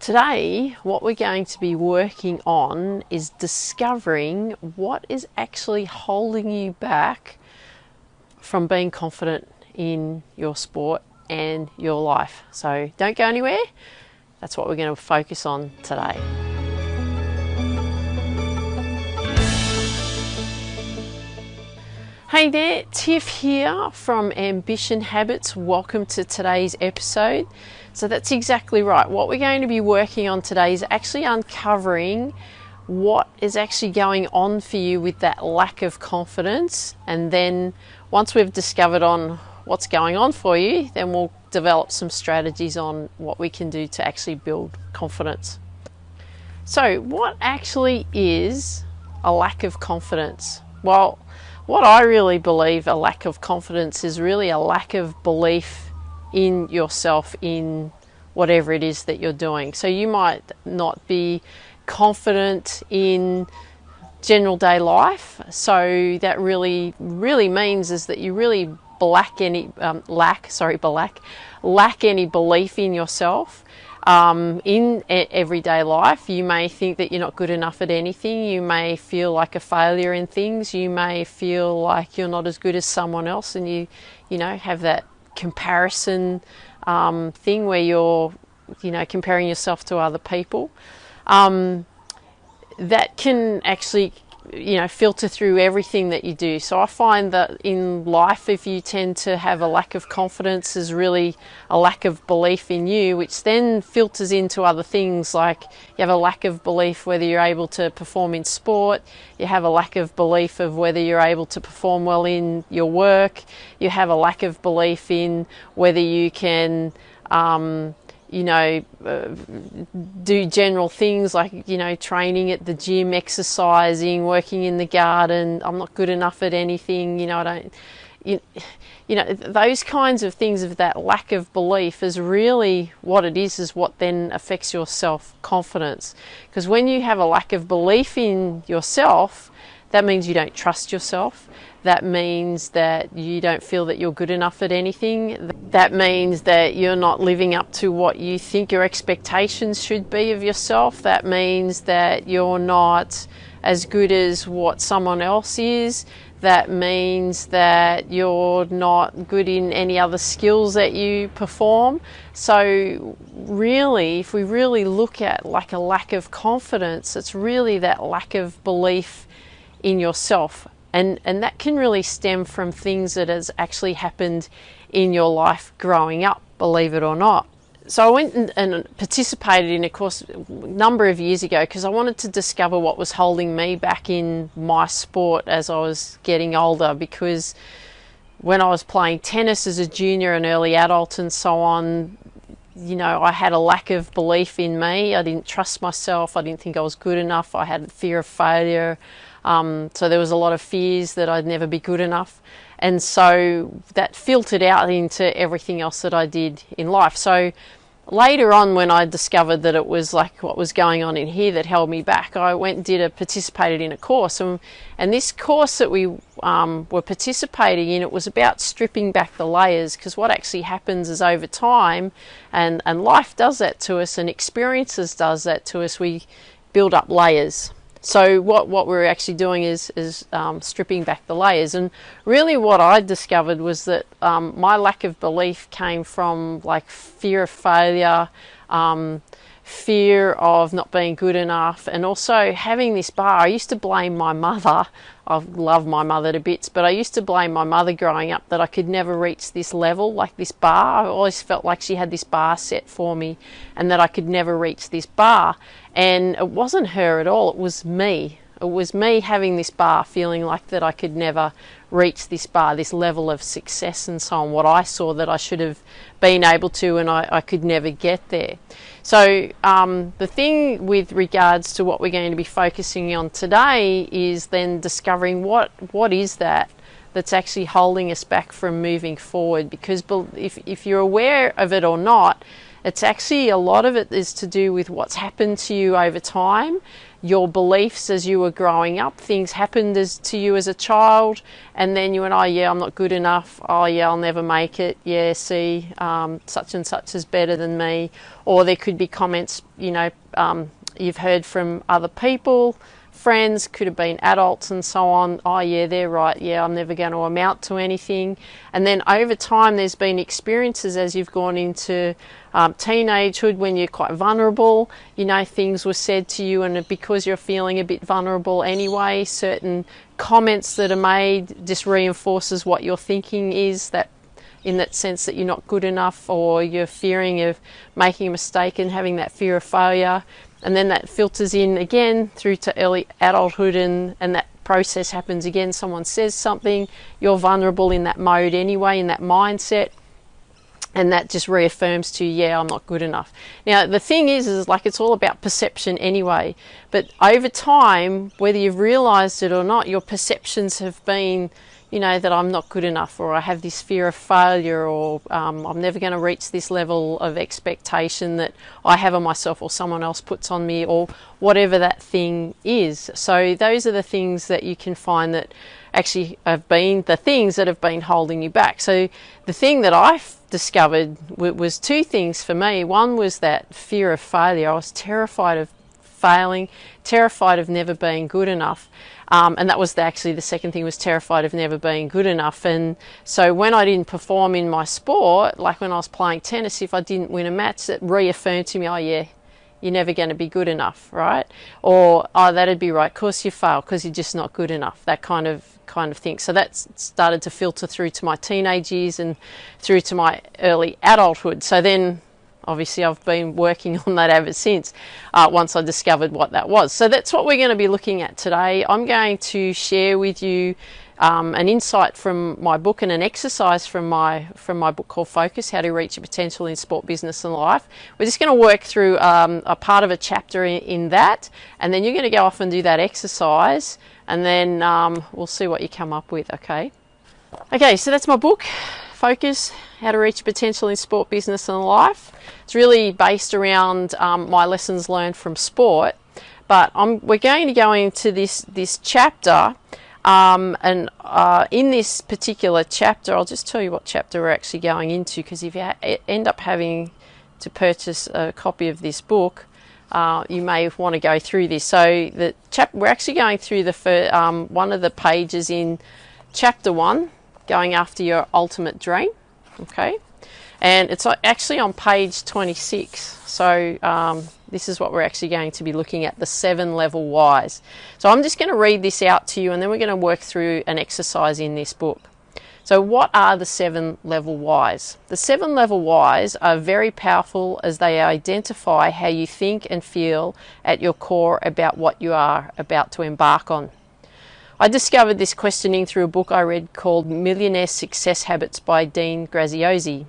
Today, what we're going to be working on is discovering what is actually holding you back from being confident in your sport and your life. So don't go anywhere. That's what we're going to focus on today. Hey there, Tiff here from Ambition Habits. Welcome to today's episode. So that's exactly right. What we're going to be working on today is actually uncovering what is actually going on for you with that lack of confidence. And then once we've discovered on what's going on for you, then we'll develop some strategies on what we can do to actually build confidence. So what actually is a lack of confidence? Well, what I really believe a lack of confidence is really a lack of belief in yourself, in whatever it is that you're doing. So you might not be confident in general day life. So that really means is that you really lack any belief in yourself. In everyday life, you may think that you're not good enough at anything. You may feel like a failure in things. You may feel like you're not as good as someone else, and you have that comparison thing where you're comparing yourself to other people. That can actually filter through everything that you do. So I find that in life, if you tend to have a lack of confidence, is really a lack of belief in you, which then filters into other things, like you have a lack of belief whether you're able to perform in sport, you have a lack of belief of whether you're able to perform well in your work, you have a lack of belief in whether you can do general things like, training at the gym, exercising, working in the garden. I'm not good enough at anything. Those kinds of things, of that lack of belief is really what it is what then affects your self-confidence. Because when you have a lack of belief in yourself, that means you don't trust yourself. That means that you don't feel that you're good enough at anything. That means that you're not living up to what you think your expectations should be of yourself. That means that you're not as good as what someone else is. That means that you're not good in any other skills that you perform. So really, if we really look at like a lack of confidence, it's really that lack of belief in yourself. And that can really stem from things that has actually happened in your life growing up, believe it or not. So I went and participated in a course a number of years ago because I wanted to discover what was holding me back in my sport as I was getting older. Because when I was playing tennis as a junior and early adult and so on, I had a lack of belief in me. I didn't trust myself. I didn't think I was good enough. I had fear of failure. So there was a lot of fears that I'd never be good enough. And so that filtered out into everything else that I did in life. So later on, when I discovered that it was like what was going on in here that held me back, I went and participated in a course. And this course that we were participating in, it was about stripping back the layers. Because what actually happens is over time, and life does that to us, and experiences does that to us, we build up layers. So what we're actually doing is stripping back the layers. And really what I discovered was that my lack of belief came from like fear of failure, fear of not being good enough, and also having this bar. I used to blame my mother. I love my mother to bits, but I used to blame my mother growing up that I could never reach this level, like this bar. I always felt like she had this bar set for me and that I could never reach this bar. And it wasn't her at all, it was me. It was me having this bar, feeling like that I could never reach this bar, this level of success and so on, what I saw that I should have been able to, and I could never get there. So the thing with regards to what we're going to be focusing on today is then discovering what is that's actually holding us back from moving forward. Because if you're aware of it or not, it's actually, a lot of it is to do with what's happened to you over time. your beliefs as you were growing up. Things happened to you as a child, and then you went, oh yeah, I'm not good enough. Oh yeah, I'll never make it. Yeah, see, such and such is better than me. Or there could be comments, you've heard from other people, friends, could have been adults and so on. Oh yeah, they're right. Yeah, I'm never going to amount to anything. And then over time, there's been experiences as you've gone into teenagehood when you're quite vulnerable. Things were said to you, and because you're feeling a bit vulnerable anyway, certain comments that are made just reinforces what your thinking is, that in that sense that you're not good enough, or you're fearing of making a mistake and having that fear of failure. And then that filters in again through to early adulthood, and that process happens again. Someone says something, you're vulnerable in that mode anyway, in that mindset, and that just reaffirms to you, yeah, I'm not good enough. Now, the thing is like it's all about perception anyway, but over time, whether you've realised it or not, your perceptions have been, that I'm not good enough, or I have this fear of failure, or I'm never going to reach this level of expectation that I have on myself or someone else puts on me, or whatever that thing is. So those are the things that you can find that actually have been the things that have been holding you back. So the thing that I've discovered was two things for me. One was that fear of failure. I was terrified of failing, terrified of never being good enough. And that was actually the second thing, was terrified of never being good enough. And so when I didn't perform in my sport, like when I was playing tennis, if I didn't win a match, that reaffirmed to me, oh yeah, you're never going to be good enough, right? Or, oh, that'd be right, of course you fail because you're just not good enough, that kind of thing. So that started to filter through to my teenage years and through to my early adulthood. So then obviously I've been working on that ever since, once I discovered what that was. So that's what we're going to be looking at today. I'm going to share with you an insight from my book and an exercise from my book called Focus, How to Reach Your Potential in Sport, Business and Life. We're just going to work through a part of a chapter in that, and then you're going to go off and do that exercise, and then we'll see what you come up with, okay? Okay, so that's my book, Focus, How to Reach Your Potential in Sport, Business and Life. It's really based around my lessons learned from sport, but we're going to go into this chapter, and in this particular chapter, I'll just tell you what chapter we're actually going into, because if you end up having to purchase a copy of this book, you may want to go through this. So we're actually going through one of the pages in chapter 1, Going After Your Ultimate Dream, okay? And it's actually on page 26. So this is what we're actually going to be looking at, the 7 level whys. So I'm just going to read this out to you, and then we're going to work through an exercise in this book. So what are the 7 level whys? The 7 level whys are very powerful, as they identify how you think and feel at your core about what you are about to embark on. I discovered this questioning through a book I read called Millionaire Success Habits by Dean Graziosi.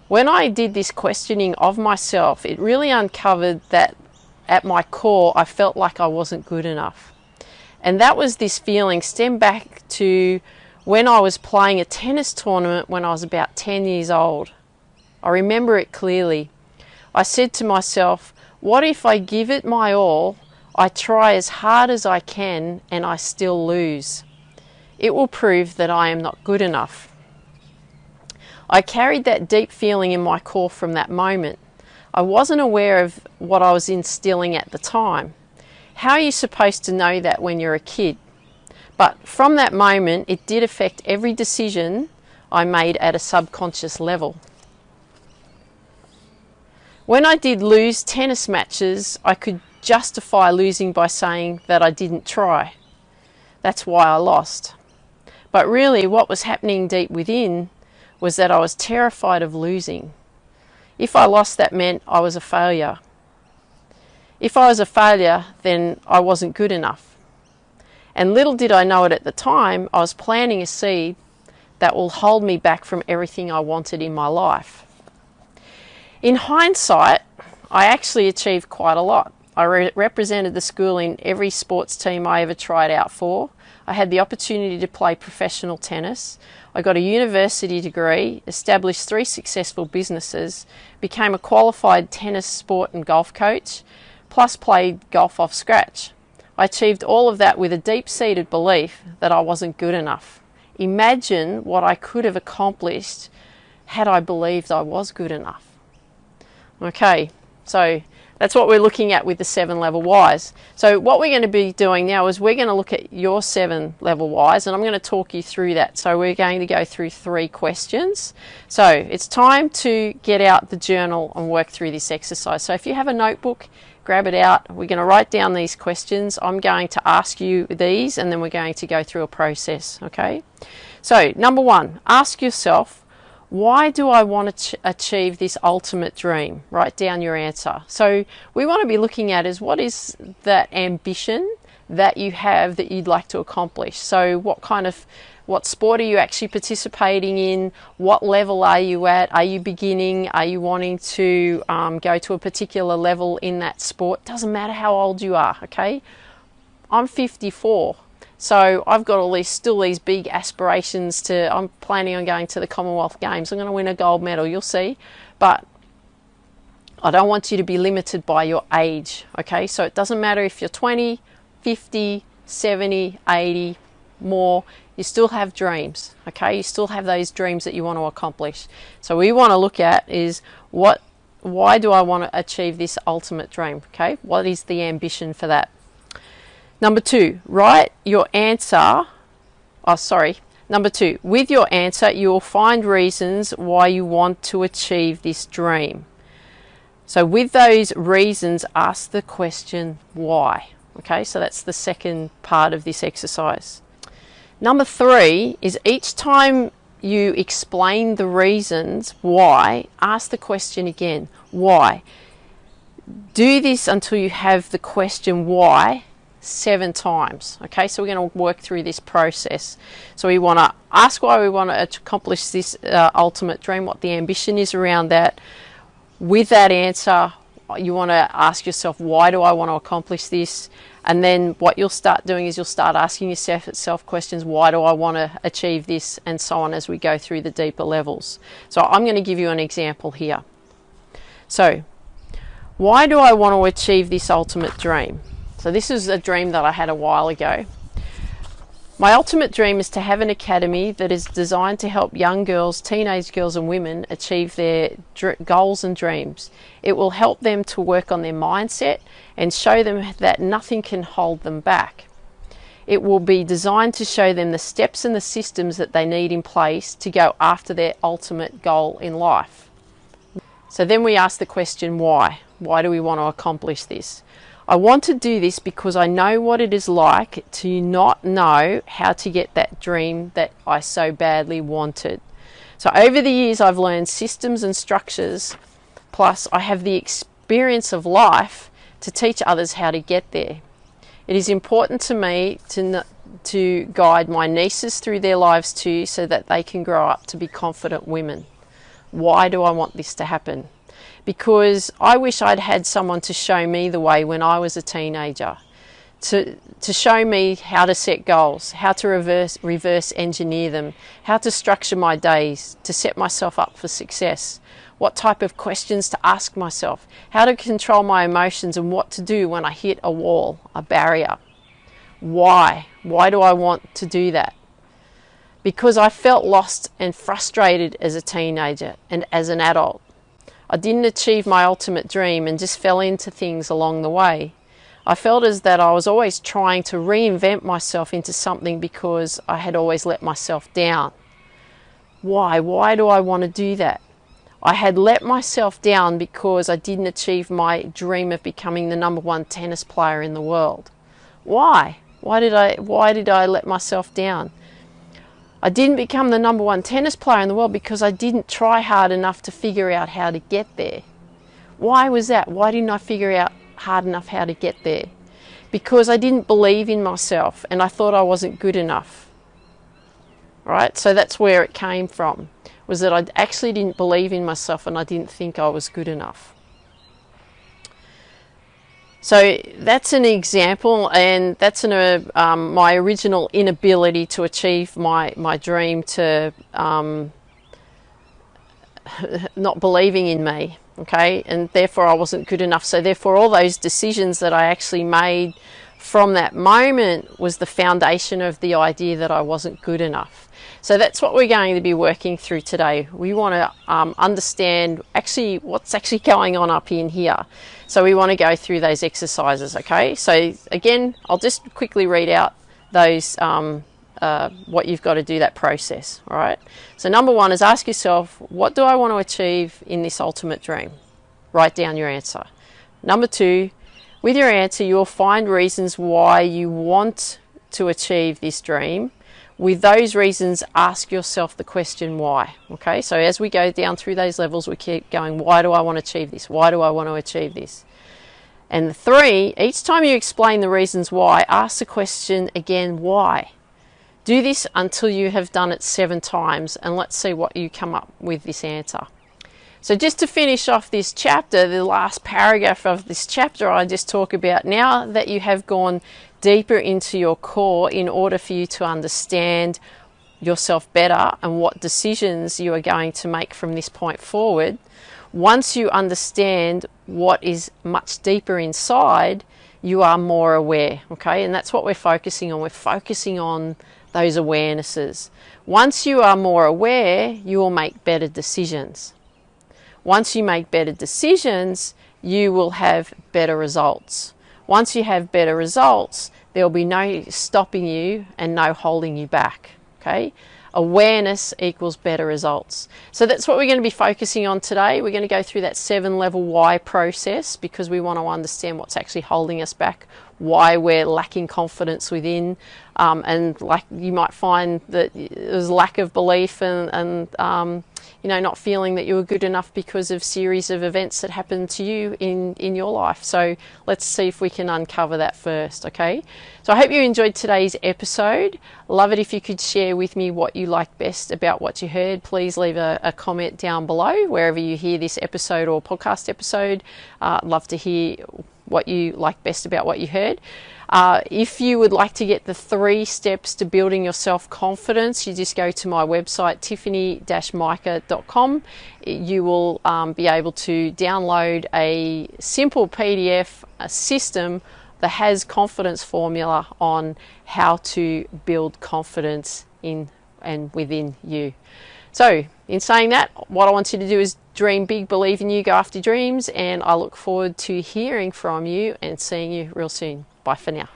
When I did this questioning of myself, it really uncovered that at my core, I felt like I wasn't good enough. And that was this feeling stemmed back to when I was playing a tennis tournament when I was about 10 years old. I remember it clearly. I said to myself, what if I give it my all, I try as hard as I can, and I still lose? It will prove that I am not good enough. I carried that deep feeling in my core from that moment. I wasn't aware of what I was instilling at the time. How are you supposed to know that when you're a kid? But from that moment, it did affect every decision I made at a subconscious level. When I did lose tennis matches, I could justify losing by saying that I didn't try. That's why I lost. But really, what was happening deep within was that I was terrified of losing. If I lost, that meant I was a failure. If I was a failure, then I wasn't good enough. And little did I know it at the time, I was planting a seed that will hold me back from everything I wanted in my life. In hindsight, I actually achieved quite a lot. I represented the school in every sports team I ever tried out for. I had the opportunity to play professional tennis. I got a university degree, established 3 successful businesses, became a qualified tennis, sport and golf coach, plus played golf off scratch. I achieved all of that with a deep-seated belief that I wasn't good enough. Imagine what I could have accomplished had I believed I was good enough. Okay, so that's what we're looking at with the 7 level whys. So what we're going to be doing now is we're going to look at your 7 level whys, and I'm going to talk you through that. So we're going to go through 3 questions. So it's time to get out the journal and work through this exercise. So if you have a notebook, grab it out. We're going to write down these questions. I'm going to ask you these, and then we're going to go through a process. Okay. So number 1, ask yourself, why do I want to achieve this ultimate dream? Write down your answer. So we want to be looking at is what is that ambition that you have that you'd like to accomplish. So what sport are you actually participating in? What level are you at? Are you beginning? Are you wanting to go to a particular level in that sport? Doesn't matter how old you are, okay? I'm 54. So I've got still these big aspirations I'm planning on going to the Commonwealth Games. I'm going to win a gold medal, you'll see. But I don't want you to be limited by your age, okay? So it doesn't matter if you're 20, 50, 70, 80, more, you still have dreams, okay? You still have those dreams that you want to accomplish. So we want to look at is why do I want to achieve this ultimate dream, okay? What is the ambition for that? Number 2, write your answer. Number 2, with your answer, you will find reasons why you want to achieve this dream. So with those reasons, ask the question why. Okay, so that's the second part of this exercise. Number 3 is each time you explain the reasons why, ask the question again, why? Do this until you have the question why 7 times. Okay, so we're going to work through this process. So we want to ask why we want to accomplish this ultimate dream, what the ambition is around that. With that answer, you want to ask yourself, why do I want to accomplish this? And then what you'll start doing is you'll start asking yourself questions, why do I want to achieve this, and so on as we go through the deeper levels. So I'm going to give you an example here. So why do I want to achieve this ultimate dream? So this is a dream that I had a while ago. My ultimate dream is to have an academy that is designed to help young girls, teenage girls and women achieve their goals and dreams. It will help them to work on their mindset and show them that nothing can hold them back. It will be designed to show them the steps and the systems that they need in place to go after their ultimate goal in life. So then we ask the question, why? Why do we want to accomplish this? I want to do this because I know what it is like to not know how to get that dream that I so badly wanted. So over the years I've learned systems and structures, plus I have the experience of life to teach others how to get there. It is important to me to guide my nieces through their lives too, so that they can grow up to be confident women. Why do I want this to happen? Because I wish I'd had someone to show me the way when I was a teenager, to show me how to set goals, how to reverse engineer them, how to structure my days, to set myself up for success, what type of questions to ask myself, how to control my emotions, and what to do when I hit a wall, a barrier. Why? Why do I want to do that? Because I felt lost and frustrated as a teenager and as an adult. I didn't achieve my ultimate dream and just fell into things along the way. I felt as that I was always trying to reinvent myself into something because I had always let myself down. Why? Why do I want to do that? I had let myself down because I didn't achieve my dream of becoming the #1 tennis player in the world. Why? Why did I let myself down? I didn't become the #1 tennis player in the world because I didn't try hard enough to figure out how to get there. Why was that? Why didn't I figure out hard enough how to get there? Because I didn't believe in myself and I thought I wasn't good enough. Right? So that's where it came from, was that I actually didn't believe in myself and I didn't think I was good enough. So that's an example, and that's my original inability to achieve my dream, to not believing in me. okay, and therefore I wasn't good enough. So therefore all those decisions that I actually made from that moment was the foundation of the idea that I wasn't good enough. So that's what we're going to be working through today. We want to understand actually what's actually going on up in here. So we want to go through those exercises, okay? So again, I'll just quickly read out those what you've got to do, that process. All right, so number one is ask yourself, what do I want to achieve in this ultimate dream? Write down your answer. Number two, with your answer you'll find reasons why you want to achieve this dream. With those reasons, ask yourself the question why. Okay, so as we go down through those levels, we keep going, why do I want to achieve this? Why do I want to achieve this? And three, each time you explain the reasons why, ask the question again, why? Do this until you have done it 7 times, and let's see what you come up with this answer. So just to finish off this chapter, the last paragraph of this chapter I just talk about, now that you have gone deeper into your core in order for you to understand yourself better and what decisions you are going to make from this point forward, once you understand what is much deeper inside, you are more aware, okay? And that's what we're focusing on. We're focusing on those awarenesses. Once you are more aware, you will make better decisions. Once you make better decisions, you will have better results. Once you have better results, there will be no stopping you and no holding you back, okay? Awareness equals better results. So that's what we're going to be focusing on today. We're going to go through that 7-level why process because we want to understand what's actually holding us back, why we're lacking confidence within, and like you might find that there's lack of belief and you know, not feeling that you were good enough because of series of events that happened to you in your life. So let's see if we can uncover that first, okay? So I hope you enjoyed today's episode. Love it if you could share with me what you liked best about what you heard. Please leave a comment down below wherever you hear this episode or podcast episode. Love to hear what you like best about what you heard. If you would like to get the 3 steps to building your self-confidence, you just go to my website, tiffany-micah.com. You will be able to download a simple PDF, a system that has confidence formula on how to build confidence in and within you. So in saying that, what I want you to do is dream big, believe in you, go after dreams, and I look forward to hearing from you and seeing you real soon. Bye for now.